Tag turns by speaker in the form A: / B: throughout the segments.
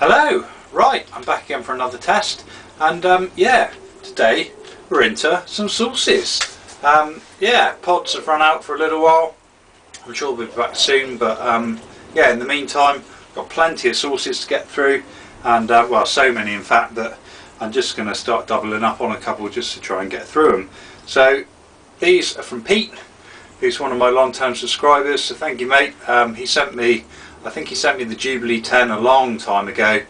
A: Hello, right, I'm back again for another test, and yeah, today we're into some sauces. Yeah, pods have run out for a little while. I'm sure we'll be back soon, but yeah, in the meantime, got plenty of sauces to get through, and well, so many in fact that I'm just going to start doubling up on a couple just to try and get through them. So these are from Pete, who's one of my long-term subscribers, so thank you, mate. He sent me, I think he sent me the Jubilee 10 a long time ago,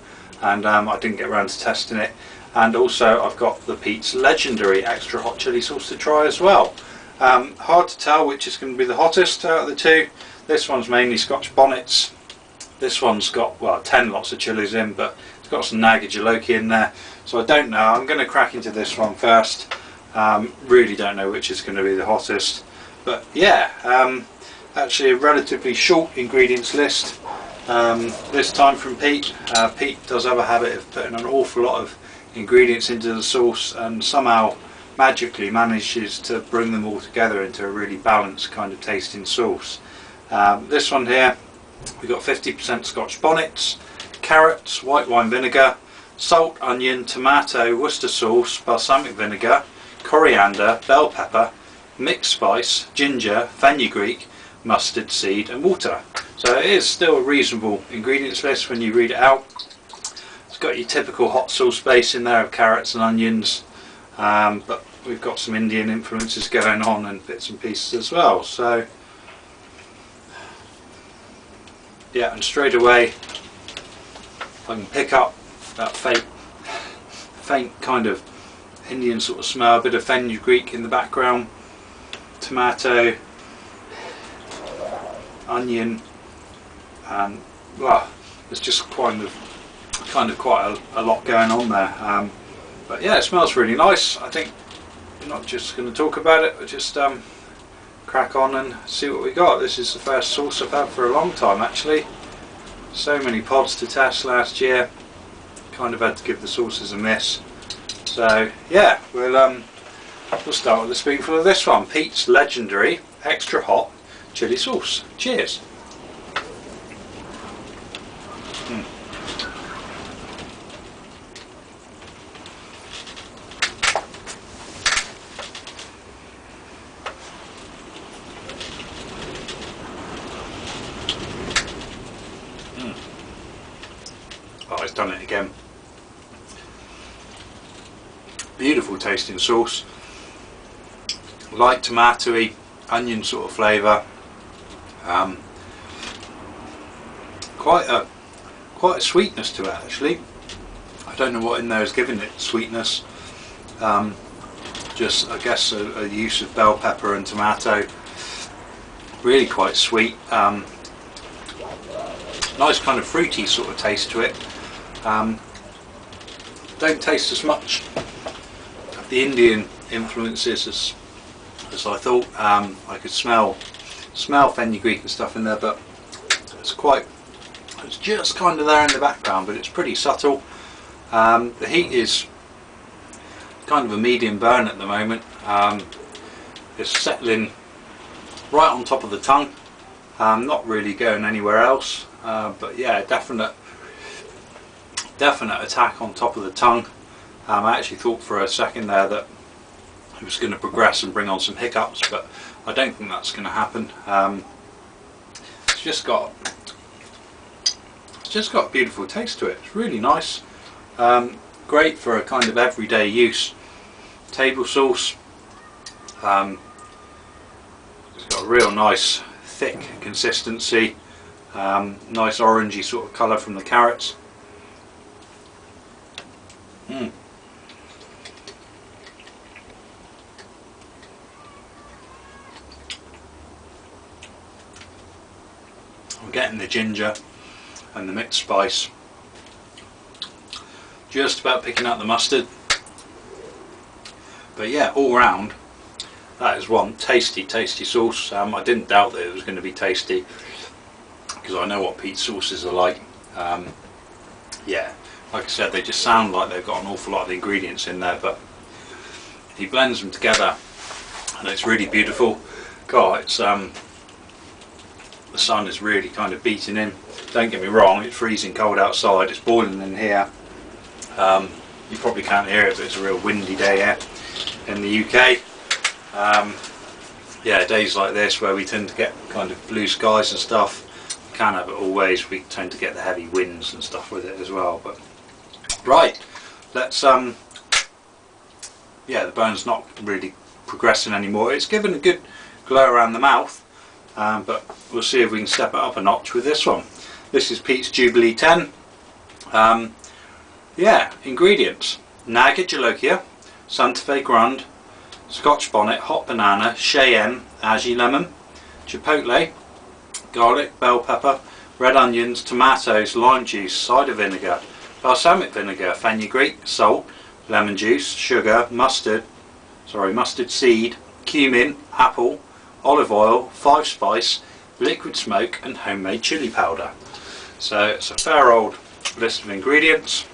A: and I didn't get around to testing it. And also I've got the Pete's Legendary Extra Hot Chili Sauce to try as well. Hard to tell which is going to be the hottest out of the two. This one's mainly Scotch Bonnets. This one's got, well, 10 lots of chilies in, but it's got some Naga Jolokia in there. So I don't know, I'm going to crack into this one first. Really don't know which is going to be the hottest. But yeah, actually a relatively short ingredients list this time from Pete. Pete does have a habit of putting an awful lot of ingredients into the sauce and somehow magically manages to bring them all together into a really balanced kind of tasting sauce. This one here, we've got 50% Scotch Bonnets, carrots, white wine vinegar, salt, onion, tomato, Worcester sauce, balsamic vinegar, coriander, bell pepper, mixed spice, ginger, fenugreek, mustard seed and water. So it is still a reasonable ingredients list when you read it out. It's got your typical hot sauce base in there of carrots and onions, but we've got some Indian influences going on and bits and pieces as well. So yeah, and straight away I can pick up that faint kind of Indian sort of smell, a bit of fenugreek in the background, tomato, onion, and well, there's just kind of quite a lot going on there. But yeah, it smells really nice. I think we're not just going to talk about it, but just crack on and see what we got. This is the first sauce I've had for a long time actually. So many pods to test last year, kind of had to give the sauces a miss. So yeah, we'll start with the spoonful of this one, Pete's Legendary Extra Hot Chili Sauce. Cheers. Oh, it's done it again. Beautiful tasting sauce, light tomatoey, onion sort of flavour, quite a sweetness to it actually. I don't know what in there is giving it sweetness. Just I guess a use of bell pepper and tomato. Really quite sweet. Nice kind of fruity sort of taste to it. Don't taste as much of the Indian influences as I thought. I could smell fenugreek and stuff in there, but it's just kind of there in the background, but it's pretty subtle. The heat is kind of a medium burn at the moment. It's settling right on top of the tongue, not really going anywhere else, but yeah, definite attack on top of the tongue. I actually thought for a second there that it was going to progress and bring on some hiccups, but I don't think that's going to happen. It's just got a beautiful taste to it. It's really nice. Great for a kind of everyday use table sauce. It's got a real nice thick consistency, nice orangey sort of colour from the carrots. I'm getting the ginger and the mixed spice, just about picking up the mustard, but yeah, all round that is one tasty sauce. I didn't doubt that it was going to be tasty because I know what Pete's sauces are like. Yeah, like I said, they just sound like they've got an awful lot of ingredients in there, but he blends them together and it's really beautiful. God, it's the sun is really kind of beating in. Don't get me wrong, it's freezing cold outside, it's boiling in here. You probably can't hear it, but it's a real windy day here in the UK. Yeah, days like this where we tend to get kind of blue skies and stuff. We can't have it always, we tend to get the heavy winds and stuff with it as well. But right, let's yeah, the burn's not really progressing anymore. It's given a good glow around the mouth, but we'll see if we can step it up a notch with this one. This is Pete's Jubilee 10. Yeah, ingredients: Naga, Jolokia, Sante, grande, Scotch bonnet, hot banana, Cheyenne, aji lemon, Chipotle, garlic, bell pepper, red onions, tomatoes, lime juice, cider vinegar, balsamic vinegar, fenugreek, salt, lemon juice, sugar, mustard seed, cumin, apple, olive oil, 5 spice, liquid smoke and homemade chili powder. So it's a fair old list of ingredients.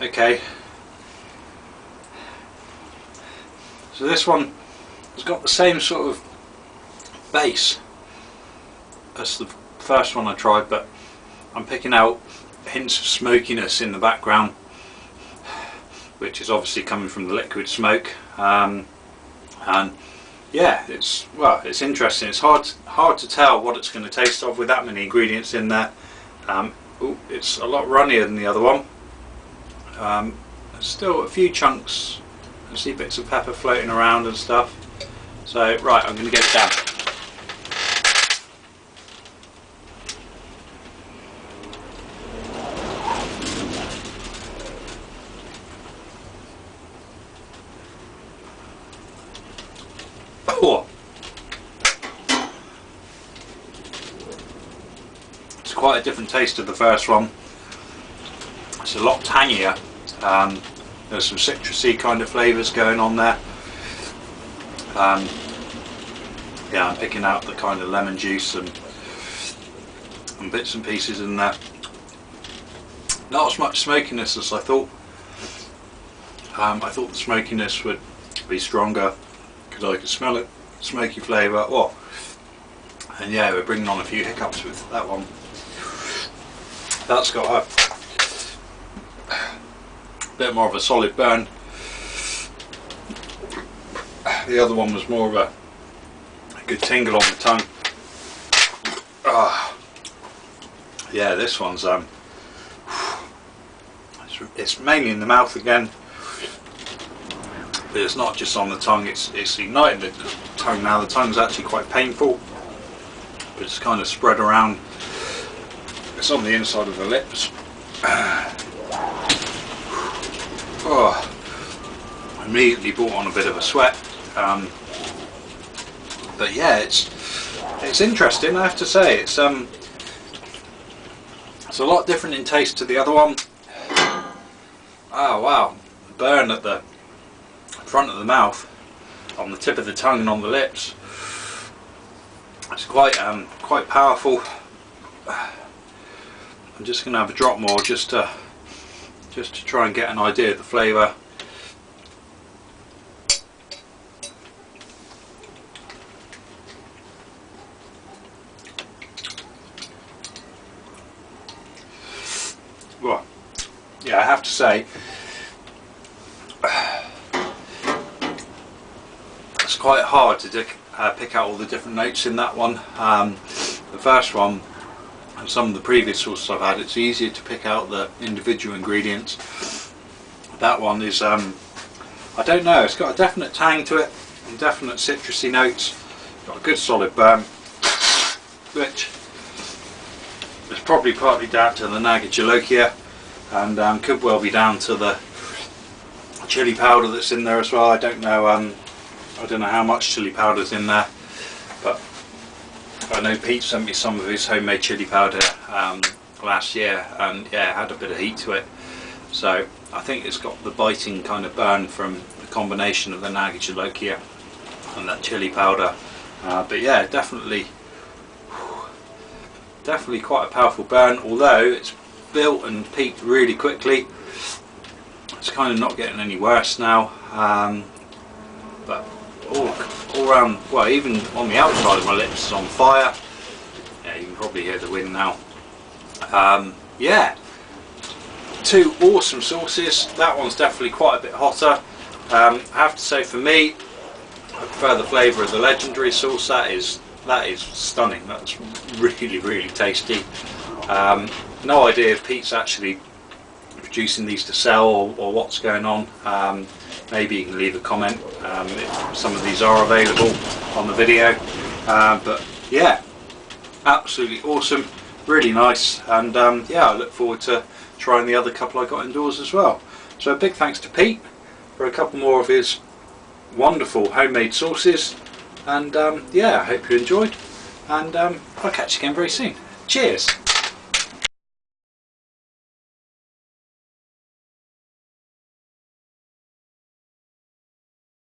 A: Okay, so this one has got the same sort of base as the first one I tried, but I'm picking out hints of smokiness in the background, which is obviously coming from the liquid smoke. And yeah, it's interesting. It's hard to tell what it's going to taste of with that many ingredients in there. Ooh, it's a lot runnier than the other one. There's still a few chunks. I see bits of pepper floating around and stuff. So right, I'm going to get it down. Oh. It's quite a different taste to the first one. It's a lot tangier. There's some citrusy kind of flavours going on there. Yeah, I'm picking out the kind of lemon juice and bits and pieces in there. Not as much smokiness as I thought. I thought the smokiness would be stronger because I could smell it, smoky flavour. Oh, and yeah, we're bringing on a few hiccups with that one. That's got a bit more of a solid burn. The other one was more of a good tingle on the tongue. Yeah, this one's it's mainly in the mouth again, but it's not just on the tongue, it's igniting the tongue now. The tongue's actually quite painful, but it's kind of spread around. It's on the inside of the lips. Oh, immediately brought on a bit of a sweat. But yeah, it's interesting, I have to say. It's a lot different in taste to the other one. Oh wow, the burn at the front of the mouth, on the tip of the tongue and on the lips. It's quite powerful. I'm just going to have a drop more just to try and get an idea of the flavour. Well, yeah, I have to say it's quite hard to pick out all the different notes in that one. The first one and some of the previous sauces I've had, it's easier to pick out the individual ingredients. That one is, I don't know, it's got a definite tang to it and definite citrusy notes. Got a good solid burn, which is probably partly down to the Naga Jolokia, and could well be down to the chili powder that's in there as well. I don't know how much chili powder's in there, but I know Pete sent me some of his homemade chili powder last year, and yeah, it had a bit of heat to it. So I think it's got the biting kind of burn from the combination of the Naga Jolokia and that chili powder. But yeah, definitely quite a powerful burn, although it's built and peaked really quickly. It's kind of not getting any worse now. But oh, all around, well, even on the outside of my lips is on fire. Yeah, you can probably hear the wind now. Yeah, two awesome sauces. That one's definitely quite a bit hotter. I have to say, for me, I prefer the flavour of the legendary sauce. That is stunning. That's really tasty. No idea if Pete's actually producing these to sell or what's going on. Maybe you can leave a comment if some of these are available on the video. But yeah, absolutely awesome, really nice, and yeah, I look forward to trying the other couple I got indoors as well. So a big thanks to Pete for a couple more of his wonderful homemade sauces, and yeah, I hope you enjoyed, and I'll catch you again very soon. Cheers!